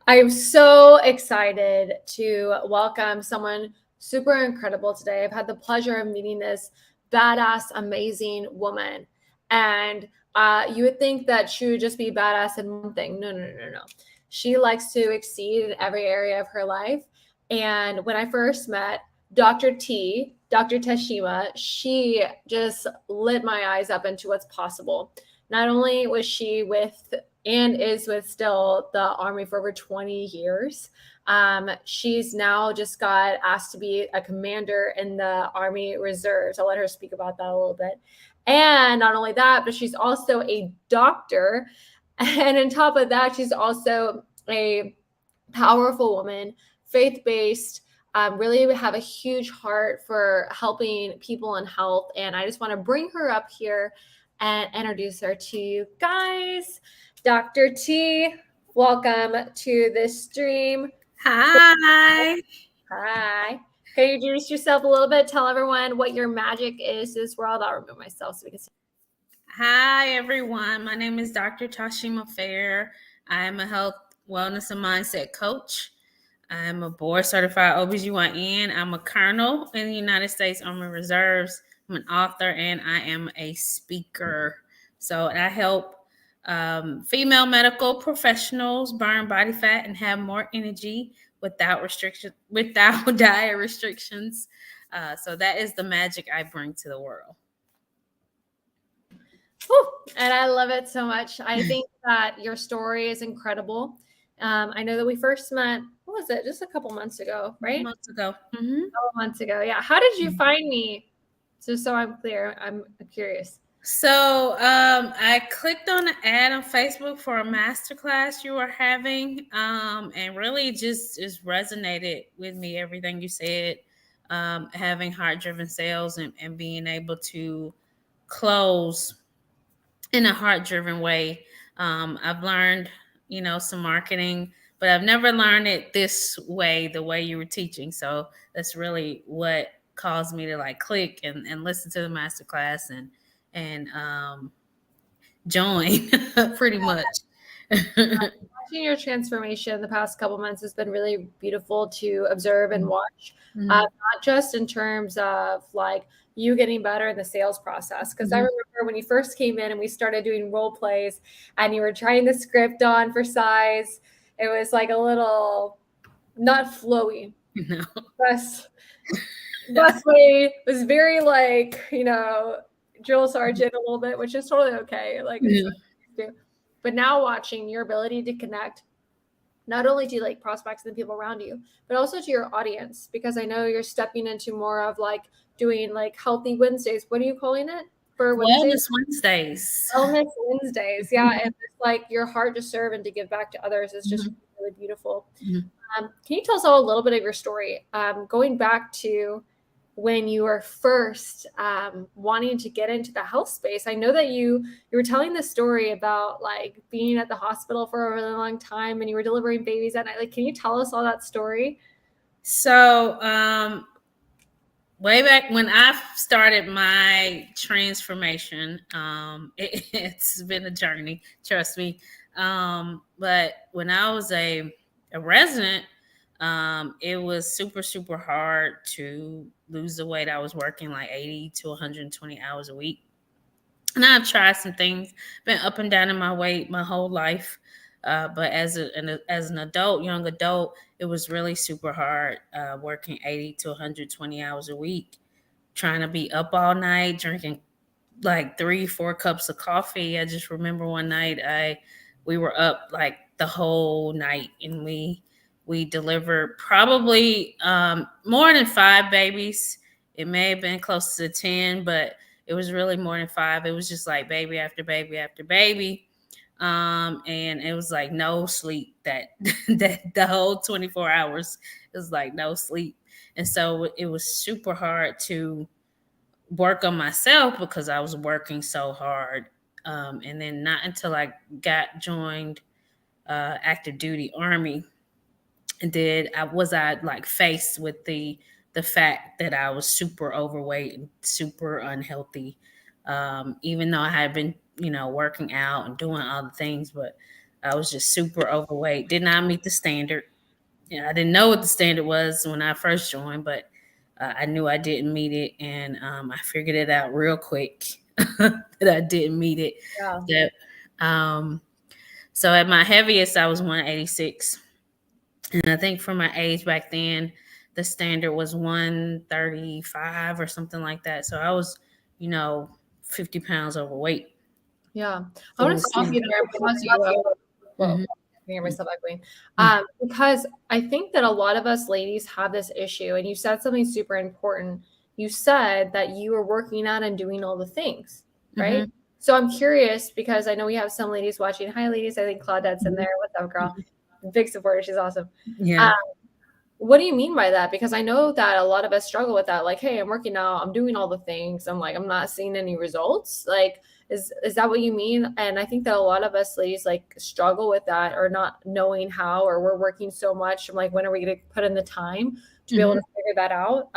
I'm so excited to welcome someone super incredible today. I've had the pleasure of meeting this badass, amazing woman. And you would think that she would just be badass in one thing. No, no, no, no, no. She likes to exceed in every area of her life. And when I first met Dr. Tasheema, she just lit my eyes up into what's possible. Not only was she with and is with still the Army for over 20 years. She's now just got asked to be a commander in the Army Reserves. I'll let her speak about that a little bit. And not only that, but she's also a doctor. And on top of that, she's also a powerful woman, faith based, really have a huge heart for helping people in health. And I just want to bring her up here and introduce her to you guys. Dr. T, welcome to this stream. Hi. Hi. Can you introduce yourself a little bit? Tell everyone what your magic is to this world. I'll remove myself so we can see. Hi, everyone. My name is Dr. Tasheema Fair. I am a health, wellness, and mindset coach. I'm a board certified OBGYN. I'm a colonel in the United States Army Reserves. I'm an author and I am a speaker. So I help female medical professionals burn body fat and have more energy without without diet restrictions. So that is the magic I bring to the world. Whew, and I love it so much. I think that your story is incredible. I know that we first met, what was it? Just a couple months ago, right? Months ago. A couple months ago. Yeah. How did you find me? Just so I'm clear, I'm curious. So I clicked on the ad on Facebook for a masterclass you were having, and really just resonated with me everything you said. Having heart-driven sales and being able to close in a heart-driven way. I've learned, some marketing, but I've never learned it this way, the way you were teaching. So that's really what caused me to like click and listen to the masterclass and join pretty much. Watching your transformation the past couple months has been really beautiful to observe and watch. Mhm. Not just in terms of like you getting better in the sales process. Because I Mhm. remember when you first came in and we started doing role plays and you were trying the script on for size, it was like a little not flowy. No. Best way was very like, drill sergeant a little bit, which is totally okay. Like it's Yeah. but now watching your ability to connect not only to like prospects and the people around you, but also to your audience, because I know you're stepping into more of like doing like healthy Wednesdays. What are you calling it for Wednesdays? Wellness Wednesdays. Wellness Wednesdays. Yeah. And it's like your heart to serve and to give back to others is just Mhm. really beautiful. Mhm. Can you tell us all a little bit of your story? Going back to when you were first wanting to get into the health space. I know that you were telling the story about like being at the hospital for a really long time and you were delivering babies at night. Like, can you tell us all that story? So, way back when I started my transformation, it's been a journey, trust me. But when I was a resident, it was super, super hard to lose the weight. I was working like 80 to 120 hours a week. And I've tried some things, been up and down in my weight my whole life. But as an adult, young adult, it was really super hard working 80 to 120 hours a week, trying to be up all night, drinking like 3, 4 cups of coffee. I just remember one night we were up like the whole night, and we delivered probably more than 5 babies. It may have been close to 10, but it was really more than 5. It was just like baby after baby after baby. And it was like no sleep that that the whole 24 hours. It was like no sleep. And so it was super hard to work on myself because I was working so hard. And then not until I got joined active duty army did I like faced with the fact that I was super overweight and super unhealthy. Even though I had been, working out and doing all the things, but I was just super overweight. Did not meet the standard. I didn't know what the standard was when I first joined, but I knew I didn't meet it, and I figured it out real quick that I didn't meet it. Yeah. That so at my heaviest, I was 186, and I think for my age back then, the standard was 135 or something like that. So I was, 50 pounds overweight. Yeah. I So it want to was, stop you there and pause you. Whoa, Mhm, I can hear myself echoing. mhm, Because I think that a lot of us ladies have this issue, and you said something super important. You said that you were working out and doing all the things, right? mhm, So I'm curious because I know we have some ladies watching. Hi, ladies. I think Claudette's in mhm, there. What's up, girl? mhm. Big supporter. She's awesome. Yeah. What do you mean by that? Because I know that a lot of us struggle with that. Like, hey, I'm working out, I'm doing all the things. I'm like, I'm not seeing any results. Like, is that what you mean? And I think that a lot of us ladies like struggle with that or not knowing how, or we're working so much. I'm like, when are we going to put in the time to be able Mhm, to figure that out?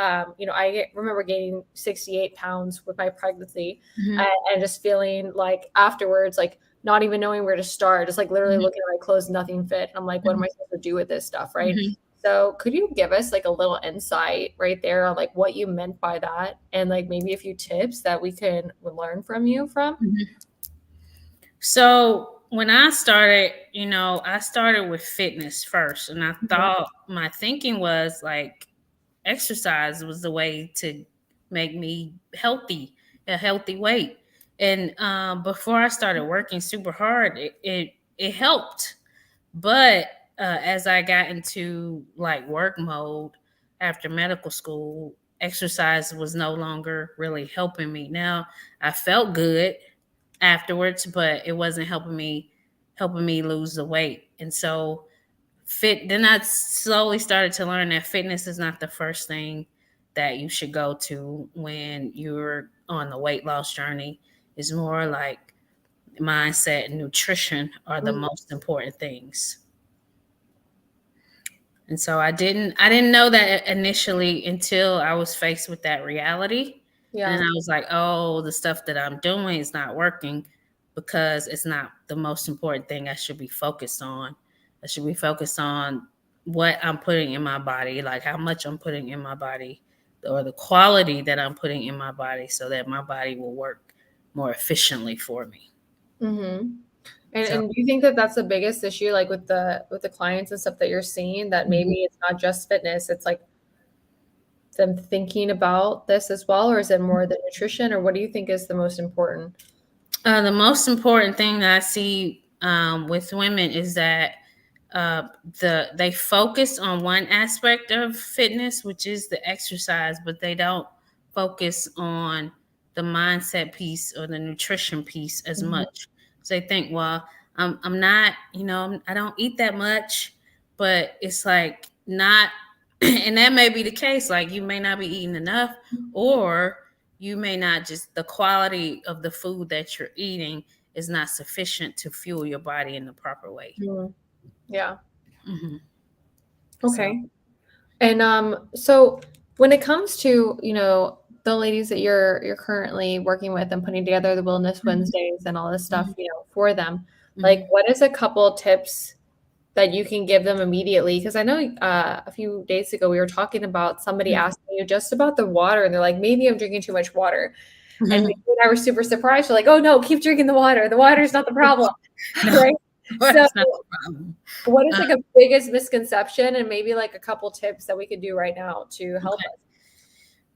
Remember gaining 68 pounds with my pregnancy, mhm, and just feeling like afterwards, like not even knowing where to start, just like literally mhm, looking at my clothes, nothing fit. I'm like, what am mhm, I supposed to do with this stuff, right? mhm, So could you give us like a little insight right there on like what you meant by that and like maybe a few tips that we can learn from you from? mhm. So when I started, I started with fitness first, and I Mhm. thought my thinking was like exercise was the way to make me healthy, a healthy weight. And before I started working super hard, it helped. But as I got into like work mode after medical school, exercise was no longer really helping me. Now I felt good afterwards, but it wasn't helping me lose the weight. And so then I slowly started to learn that fitness is not the first thing that you should go to when you're on the weight loss journey. It's more like mindset and nutrition are the Mm, most important things. And so I didn't know that initially until I was faced with that reality. And then yeah. I was like, oh, the stuff that I'm doing is not working because it's not the most important thing I should be focused on. I should be focused on what I'm putting in my body, like how much I'm putting in my body, or the quality that I'm putting in my body so that my body will work more efficiently for me. Mm-hmm. And So, do you think that that's the biggest issue, like with the clients and stuff that you're seeing, that mhm. maybe it's not just fitness, it's like them thinking about this as well, or is it more the nutrition, or what do you think is the most important? The most important thing that I see with women is that they focus on one aspect of fitness, which is the exercise, but they don't focus on the mindset piece or the nutrition piece as Mhm. much. So they think, well, I'm not, I don't eat that much, but it's like not, and that may be the case. Like you may not be eating enough, or you may not just the quality of the food that you're eating is not sufficient to fuel your body in the proper way. Mhm. Yeah. Hmm. So, Okay. And so when it comes to, the ladies that you're currently working with and putting together the Wellness mhm, Wednesdays and all this stuff, mhm, for them, like mhm, what is a couple tips that you can give them immediately? Because I know a few days ago we were talking about somebody mhm, asking you just about the water, and they're like, maybe I'm drinking too much water. And me mhm. and I were super surprised. We're like, oh no, keep drinking the water. The water is not the problem. No, Right. So that's not the problem. what is Uh, like a biggest misconception and maybe like a couple tips that we could do right now to help okay. us?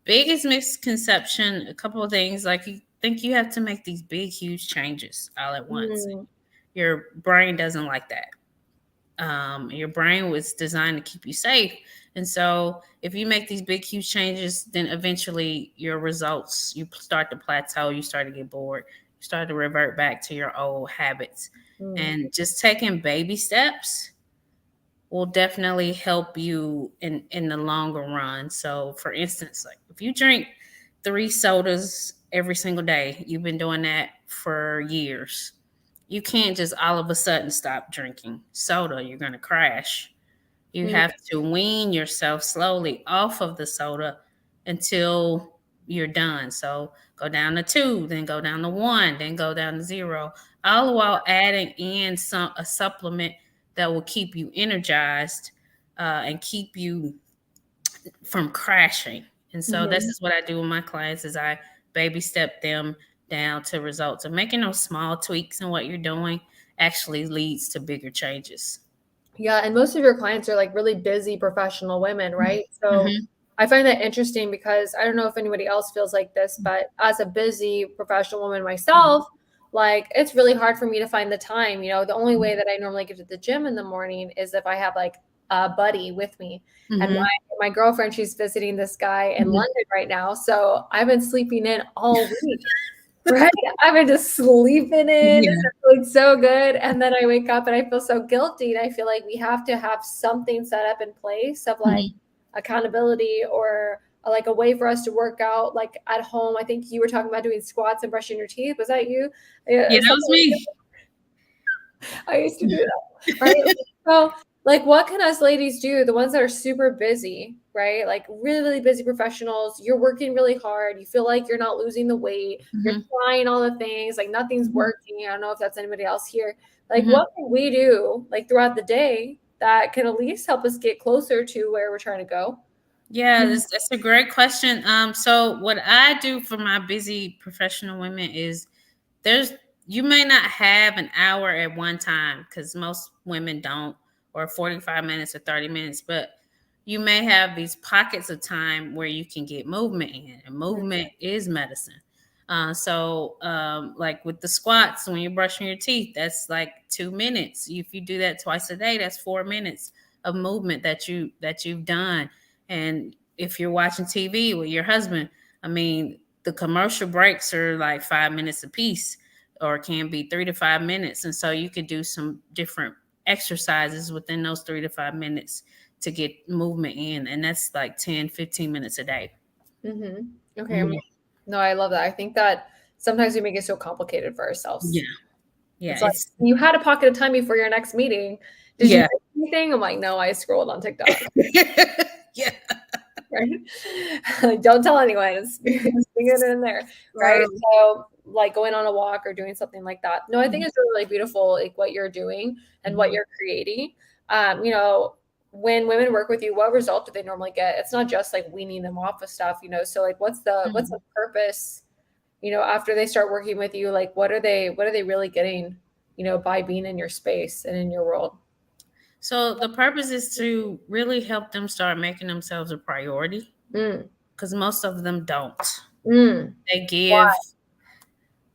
Biggest misconception, a couple of things, like you think you have to make these big, huge changes all at once. Mm, Your brain doesn't like that. Your brain was designed to keep you safe. And so if you make these big, huge changes, then eventually your results, you start to plateau, you start to get bored, you start to revert back to your old habits. mm, And just taking baby steps will definitely help you in the longer run. So for instance, like if you drink 3 sodas every single day, you've been doing that for years. You can't just all of a sudden stop drinking soda. You're going to crash. You mm, have to wean yourself slowly off of the soda until you're done. So go down to 2, then go down to 1, then go down to 0, all while adding in a supplement that will keep you energized and keep you from crashing. And so this Mhm. is what I do with my clients is I baby step them down to results. And making those small tweaks in what you're doing actually leads to bigger changes. Yeah, and most of your clients are like really busy professional women, right? So Mm-hmm. I find that interesting because I don't know if anybody else feels like this, but as a busy professional woman myself, like it's really hard for me to find the time. The only way that I normally get to the gym in the morning is if I have like a buddy with me. And Mm-hmm. my girlfriend, she's visiting this guy in Mm-hmm. London right now. So I've been sleeping in all week. Right? I've been just sleeping in, Yeah. feeling so good. And then I wake up and I feel so guilty. And I feel like we have to have something set up in place of like Mm-hmm. accountability or like a way for us to work out like at home. I think you were talking about doing squats and brushing your teeth. Was that you? Yeah, that was Something like me. I used to do that, right? So, like, what can us ladies do? The ones that are super busy, right? Like, really, really busy professionals. You're working really hard. You feel like you're not losing the weight. You're Mm-hmm. trying all the things. Like, nothing's Mm-hmm. working. I don't know if that's anybody else here. Like, Mm-hmm. what can we do, like, throughout the day that can at least help us get closer to where we're trying to go? Yeah, that's a great question. So what I do for my busy professional women is there's you may not have an hour at one time because most women don't, or 45 minutes or 30 minutes, but you may have these pockets of time where you can get movement in, and movement is medicine. Like with the squats, when you're brushing your teeth, that's like 2 minutes. If you do that twice a day, that's 4 minutes of movement that you've done. And if you're watching TV with your husband, I mean, the commercial breaks are like 5 minutes a piece, or it can be 3 to 5 minutes. And so you could do some different exercises within those 3 to 5 minutes to get movement in. And that's like 10, 15 minutes a day. Okay. Mhm. No, I love that. I think that sometimes we make it so complicated for Yeah. ourselves. Yeah. It's like, you had a pocket of time before your next meeting. Did you Yeah. do anything? I'm like, no, I scrolled on TikTok. Yeah. Right? Like, don't tell anyone. It's it in there, right? Um, So, like going on a walk or doing something like that. No, I think mhm, it's really, really beautiful, like what you're doing and what mhm, you're creating. When women work with you, what result do they normally get? It's not just like weaning them off of stuff. So like, what's the mhm. purpose? After they start working with you, like what are they really getting? By being in your space and in your world. So the purpose is to really help them start making themselves a priority Mm, because most of them don't. mm, They why? give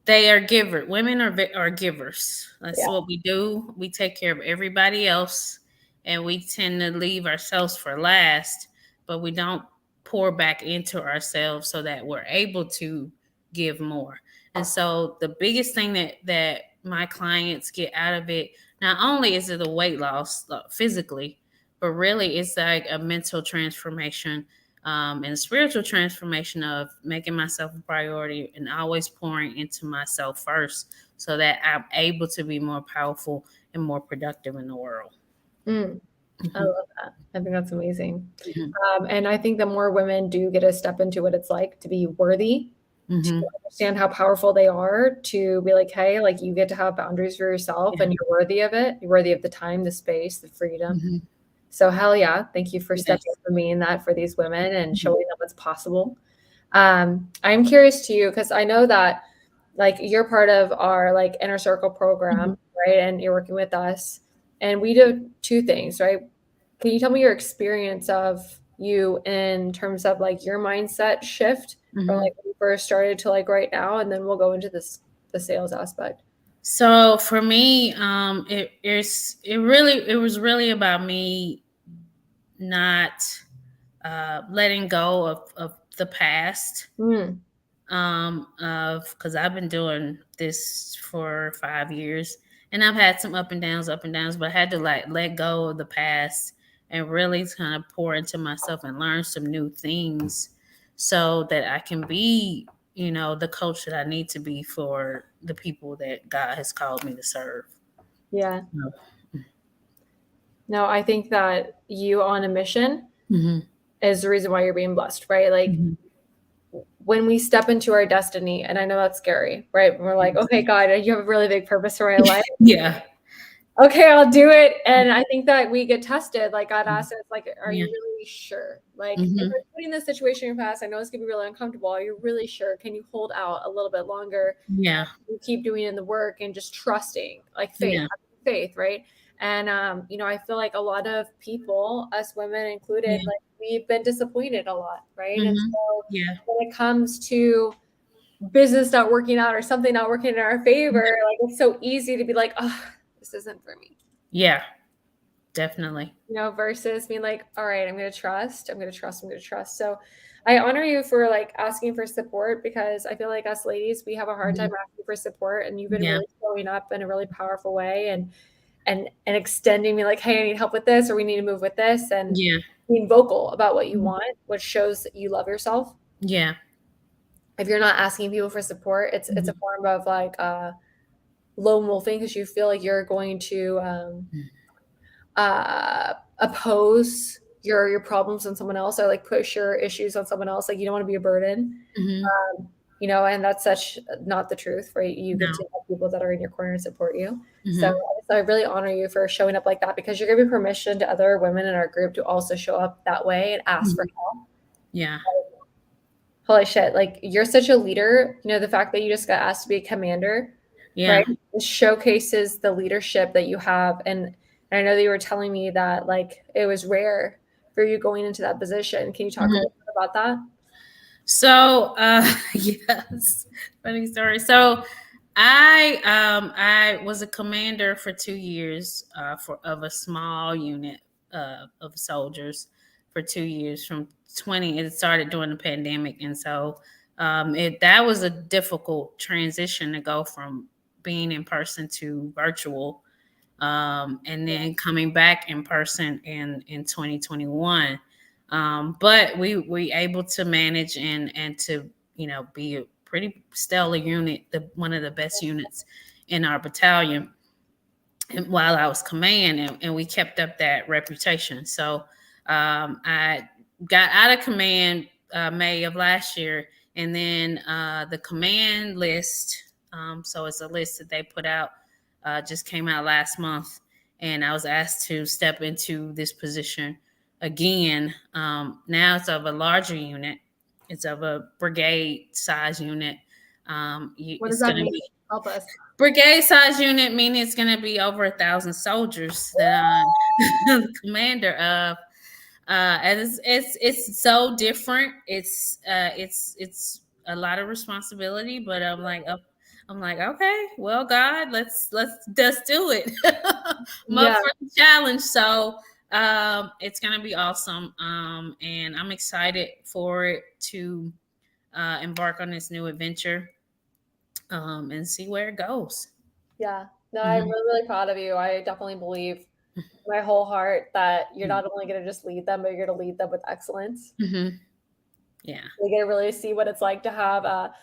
They are giver. Women are givers. That's Yeah. what we do. We take care of everybody else, and we tend to leave ourselves for last, but we don't pour back into ourselves so that we're able to give more. And so the biggest thing that my clients get out of it, not only is it a weight loss physically, but really it's like a mental transformation and spiritual transformation of making myself a priority and always pouring into myself first so that I'm able to be more powerful and more productive in the world. Mm. I Mhm, love that. I think that's amazing. mhm, And I think the more women do get to step into what it's like to be worthy, to mhm. understand how powerful they are, to be like, hey, like you get to have boundaries for yourself Yeah. and you're worthy of it. You're worthy of the time, the space, the freedom. Mhm. So hell yeah. Thank you for stepping Yes. up for me in that for these women and Mhm, showing them what's possible. I'm curious to you because I know that like you're part of our like inner circle program, mhm, right? And you're working with us. And we do two things, right? Can you tell me your experience of you in terms of like your mindset shift from mhm. like when you first started to like right now, and then we'll go into the sales aspect. So for me, it was really about me not letting go of the past, Mm, of because I've been doing this for 5 years, and I've had some up and downs, but I had to like let go of the past and really kind of pour into myself and learn some new things so that I can be, the coach that I need to be for the people that God has called me to serve. yeah. No, I think that you on a mission Mm-hmm. is the reason why you're being blessed, right? Like Mm-hmm. when we step into our destiny, and I know that's scary, right? We're like, okay, God, you have a really big purpose for my life. Yeah. Okay, I'll do it. And I think that we get tested. Like God asks us, like, are Yeah. you really sure? Like, if Hmm. I'm putting this situation in your past, I know it's gonna be really uncomfortable. Are you really sure? Can you hold out a little bit longer? Yeah. You keep doing in the work and just trusting, like Yeah. faith, right? And I feel like a lot of people, us women included, Yeah. like we've been disappointed a lot, right? And Hmm. so Yeah. when it comes to business not working out or something not working in our favor, like it's so easy to be like, oh, this isn't for me. Yeah. Definitely. Versus being like, all right, I'm going to trust, I'm going to trust, I'm going to trust. So I honor you for like asking for support because I feel like us ladies, we have a hard time Mhm. asking for support, and you've been Yeah. really showing up in a really powerful way and extending me like, hey, I need help with this, or we need to move with this, and Yeah. being vocal about what you Mhm. want, which shows that you love yourself. Yeah. If you're not asking people for support, it's a Mhm. form of like lone wolfing because you feel like you're going to oppose your problems on someone else, or like push your issues on someone else. Like you don't want to be a burden. Mhm. And that's such not the truth, right? You get to No. have people that are in your corner and support you. So, Mhm. so I really honor you for showing up like that, because you're giving permission to other women in our group to also show up that way and ask for Mhm. help. Yeah. Holy shit, like you're such a leader. The fact that you just got asked to be a commander, right? Yeah. It showcases the leadership that you have. And I know that you were telling me that like it was rare for you going into that position. Can you talk a Mhm. little bit about that? So, yes, funny story. So, I was a commander for 2 years for of a small unit of soldiers for 2 years from 20. It started during the pandemic, and so that was a difficult transition to go from being in person to virtual, and Yeah. then coming back in person in 2021. But we able to manage and to be a pretty stellar unit, the one of the best units in our battalion. And while I was command, and we kept up that reputation. So I got out of command May of last year, and then the command list. So it's a list that they put out, just came out last month, and I was asked to step into this position again. Now it's of a larger unit. It's of a brigade size unit. What does It's that going to mean? be Help us. brigade size unit, meaning it's going to be over 1,000 soldiers that I'm the commander of. And it's so different. It's a lot of responsibility, but I'm like, okay, well, God, let's do it. I'm up Yeah, for the challenge, so it's gonna be awesome. And I'm excited for it to embark on this new adventure, and see where it goes. yeah. No, I'm Hmm. really, really proud of you. I definitely believe my whole heart that you're not only going to just lead them, but you're going to lead them with excellence. Hmm. Yeah. You're going to really see what it's like to have a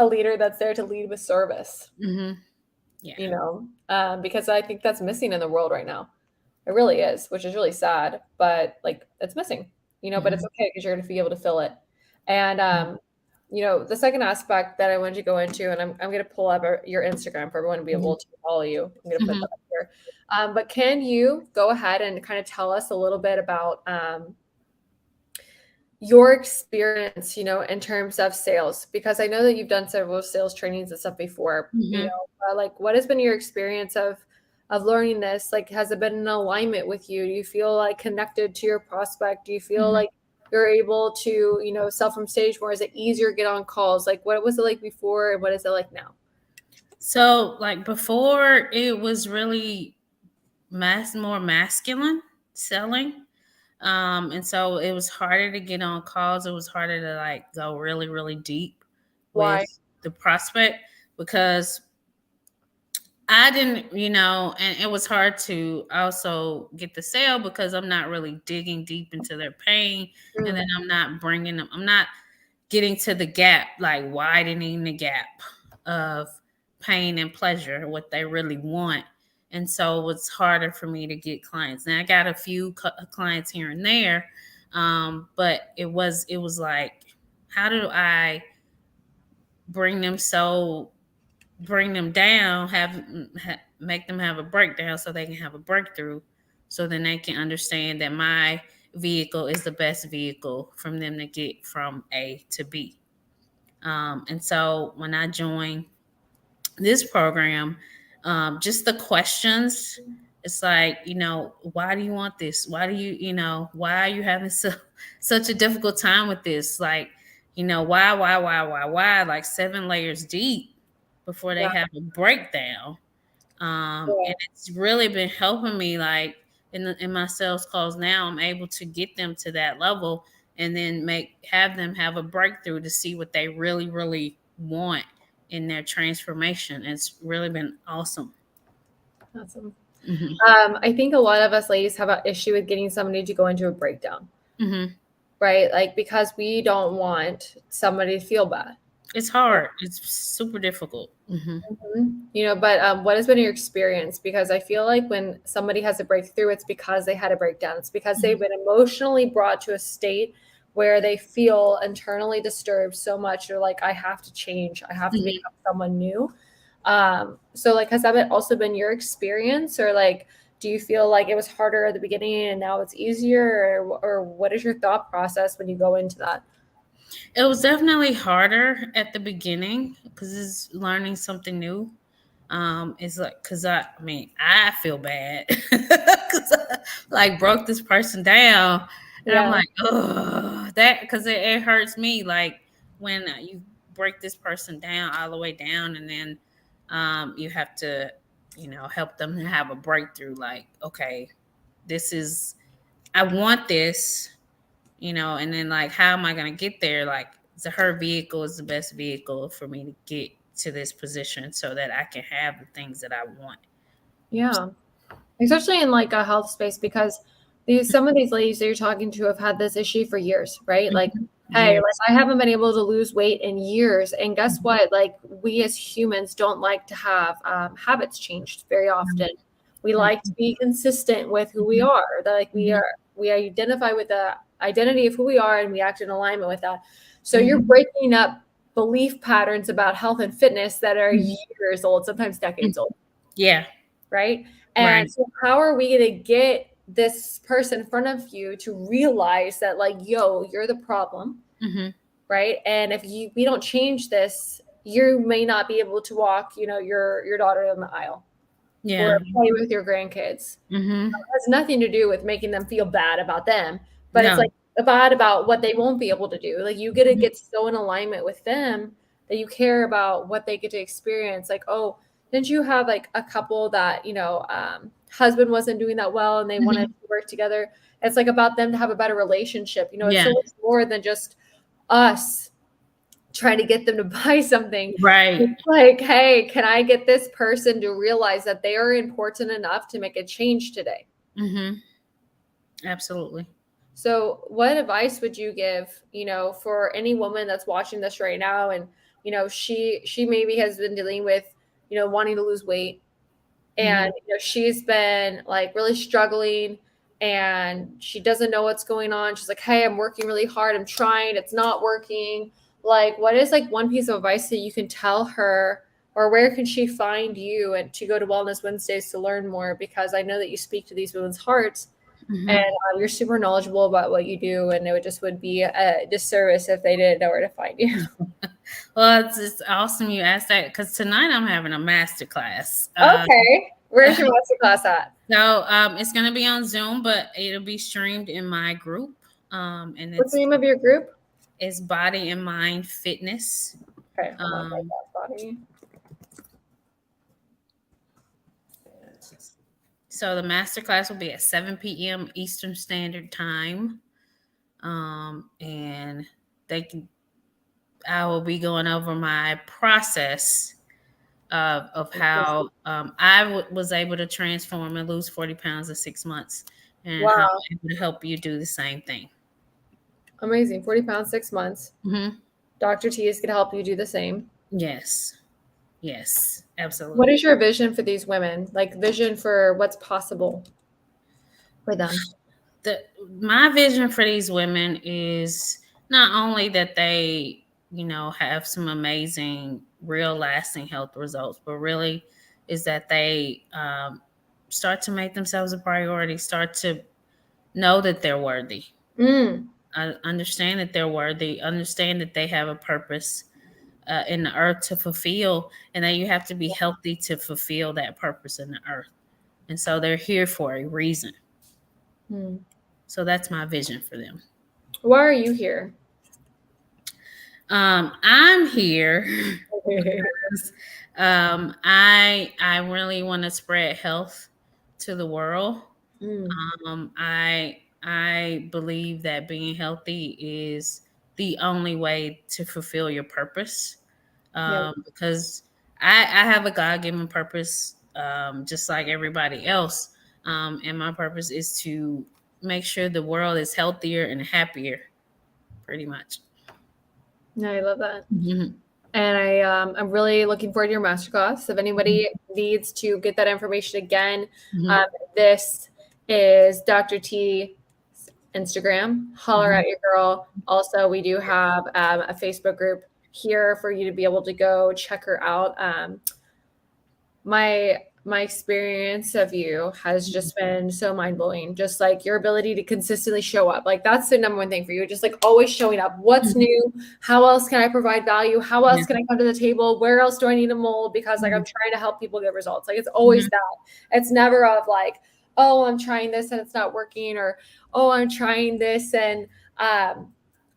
leader that's there to lead with service, Hmm. Yeah. because I think that's missing in the world right now. It really is, which is really sad, but like it's missing, but it's Hmm. okay because you're going to be able to fill it. And, the second aspect that I wanted to go into, and I'm going to pull up your Instagram for everyone to be able Hmm. to follow you. I'm going to put Hmm. that up here. But can you go ahead and kind of tell us a little bit about your experience, in terms of sales? Because I know that you've done several sales trainings and stuff before, Hmm. like what has been your experience of learning this? Like, has it been in alignment with you? Do you feel like connected to your prospect? Do you feel Hmm. like you're able to, sell from stage more? Is it easier to get on calls? Like, what was it like before, and what is it like now? So, like before, it was really more masculine selling, and so it was harder to get on calls. It was harder to like go really, really deep with Why? the prospect because I didn't, and it was hard to also get the sale because I'm not really digging deep into their pain, and Mm, then I'm not getting to the gap, like widening the gap of pain and pleasure, what they really want. And so it's harder for me to get clients. Now I got a few clients here and there, but it was like, how do I bring them so bring them down, make them have a breakdown so they can have a breakthrough, so then they can understand that my vehicle is the best vehicle from them to get from A to B. And so when I joined this program, just the questions, it's like, why do you want this? Why do why are you having such a difficult time with this? Like, why, like 7 layers deep before they Yeah. have a breakdown. And it's really been helping me, like in my sales calls now, I'm able to get them to that level and then have them have a breakthrough to see what they really, really want in their transformation. It's really been awesome. Awesome. Hmm. I think a lot of us ladies have an issue with getting somebody to go into a breakdown, Hmm. right? Like, because we don't want somebody to feel bad. It's hard. It's super difficult. Hmm. But what has been your experience? Because I feel like when somebody has a breakthrough, it's because they had a breakdown. It's because they've been emotionally brought to a state where they feel internally disturbed so much. They're like, I have to change. I have to Hmm. become someone new. So like, has that also been your experience, or like, do you feel like it was harder at the beginning and now it's easier, or what is your thought process when you go into that? It was definitely harder at the beginning because it's learning something new. It's like, cause I feel bad because I like broke this person down, and I'm Yeah. like, oh, that because it hurts me. Like when you break this person down all the way down, and then you have to, help them to have a breakthrough. Like, okay, this is I want this, and then like, how am I gonna get there? Like, her vehicle is the best vehicle for me to get to this position so that I can have the things that I want. Yeah. Especially in like a health space, because some of these ladies that you're talking to have had this issue for years, right? Like, Mhm. hey, like Yes. I haven't been able to lose weight in years, and guess Mhm. what? Like, we as humans don't like to have habits changed very often. We like to Mhm. be consistent with who we Mhm. are. That like Mhm. we identify with the identity of who we are, and we act in alignment with that. So you're Mhm. breaking up belief patterns about health and fitness that are Mhm. years old, sometimes decades Mhm. old, Yeah. right? And Right. so how are we going to get this person in front of you to realize that, like, yo, you're the problem, Mhm. right? And if we don't change this, you may not be able to walk, your daughter down the aisle or Yeah. play with your grandkids. Mhm. It has nothing to do with making them feel bad about them, but it's No. like bad about what they won't be able to do. Like, you get to Mhm. get so in alignment with them that you care about what they get to experience. Like, oh, didn't you have like a couple that, husband wasn't doing that well and they wanted Mhm. to work together? It's like about them to have a better relationship. It's Yeah. so much more than just us trying to get them to buy something. Right. It's like, hey, can I get this person to realize that they are important enough to make a change today? Mhm. Absolutely. So, what advice would you give, for any woman that's watching this right now, and she maybe has been dealing with, wanting to lose weight, and Mhm. she's been like really struggling, and she doesn't know what's going on. She's like, "Hey, I'm working really hard. I'm trying. It's not working." Like, what is like one piece of advice that you can tell her, or where can she find you and to go to Wellness Wednesdays to learn more? Because I know that you speak to these women's hearts, and Mhm. you're super knowledgeable about what you do, and it would be a disservice if they didn't know where to find you. Well, it's awesome you asked that because tonight I'm having a master class. Okay, where's your master class at? So it's going to be on Zoom, but it'll be streamed in my group. And What's the name of your group? it's Body and Mind Fitness. Okay, I'm gonna write Um, that body. so the master class will be at 7 p.m. Eastern Standard Time. And they can, I will be going over my process of how was able to transform and lose 40 pounds in 6 months, and how Wow, I'm able to help you do the same thing. amazing. 40 pounds, 6 months. Hmm. Dr. T is gonna help you do the same. Yes. Yes, What absolutely. is your vision for these women? Like, vision for what's possible for them? My vision for these women is not only that they have some amazing, real lasting health results, but really is that they start to make themselves a priority, start to know that they're worthy, Mm, understand that they're worthy, understand that they have a purpose in the earth to fulfill, and that you have to be healthy to fulfill that purpose in the earth. And so they're here for a reason. mm. So that's my vision for them. Why are you here? I'm here because I really want to spread health to the world. Mm, I believe that being healthy is the only way to fulfill your purpose. yeah, Because I have a God given purpose, just like everybody else. And my purpose is to make sure the world is healthier and happier, pretty much. no, I love that. Mhm. And I'm really looking forward to your masterclass. If Mhm. anybody needs to get that information again, Mhm. um, this is Dr. T's Instagram. Holler Mhm. at your girl. Also, we do have a Facebook group here for you to be able to go check her out. My experience of you has just been so mind-blowing. Just like your ability to consistently show up. Like that's the number one thing for you. Just like always showing up. What's Mhm. new? How else can I provide value? How Yeah. else can I come to the table? Where else do I need to mold? Because like I'm Mhm. trying to help people get results. Like it's always Mhm. that. It's never of like, oh, I'm trying this and it's not working, or oh, I'm trying this and um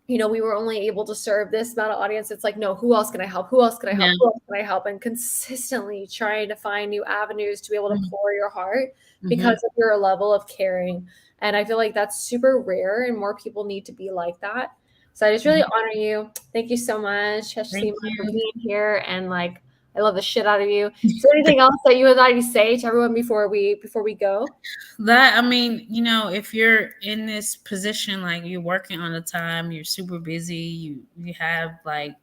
we were only able to serve this amount of audience. It's like, no, who else can I help? Who else can I help? Yeah. Who else can I help? And consistently trying to find new avenues to be able to Mhm. pour your heart because Mhm. of your level of caring. And I feel like that's super rare and more people need to be like that. So I just really Mhm. honor you. Thank you so much, Thank Tasheema, for you. being here. And like, I love the shit out of you. Is there anything else that you would like to say to everyone before we go? That I mean, if you're in this position, like you're working on the time, you're super busy, you have like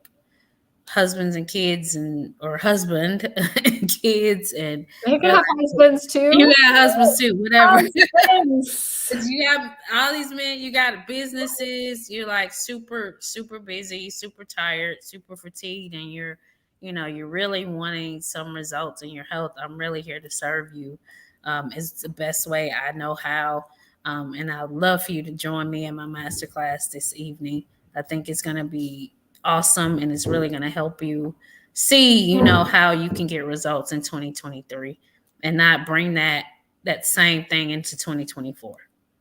husbands and kids and or husband and kids and They can you're have like husbands you too. got husbands too, whatever. Husbands. You have all these men, you got businesses, you're like super, super busy, super tired, super fatigued, and you're really wanting some results in your health. I'm really here to serve you. It's the best way I know how. And I'd love for you to join me in my masterclass this evening. I think it's going to be awesome and it's really going to help you see, how you can get results in 2023 and not bring that same thing into 2024.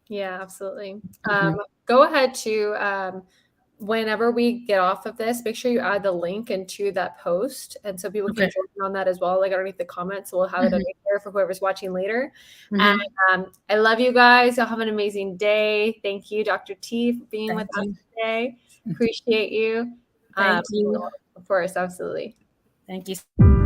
Yeah, absolutely. Mhm. Go ahead to whenever we get off of this, make sure you add the link into that post, and so people can Okay. join on that as well, like underneath the comments. So we'll have it Mhm. underneath there for whoever's watching later. And Mhm. I love you guys. y'all have an amazing day. Thank you, Dr. T, for being with Thank us you. today. Appreciate you. Um, Thank you. of course, absolutely. Thank you.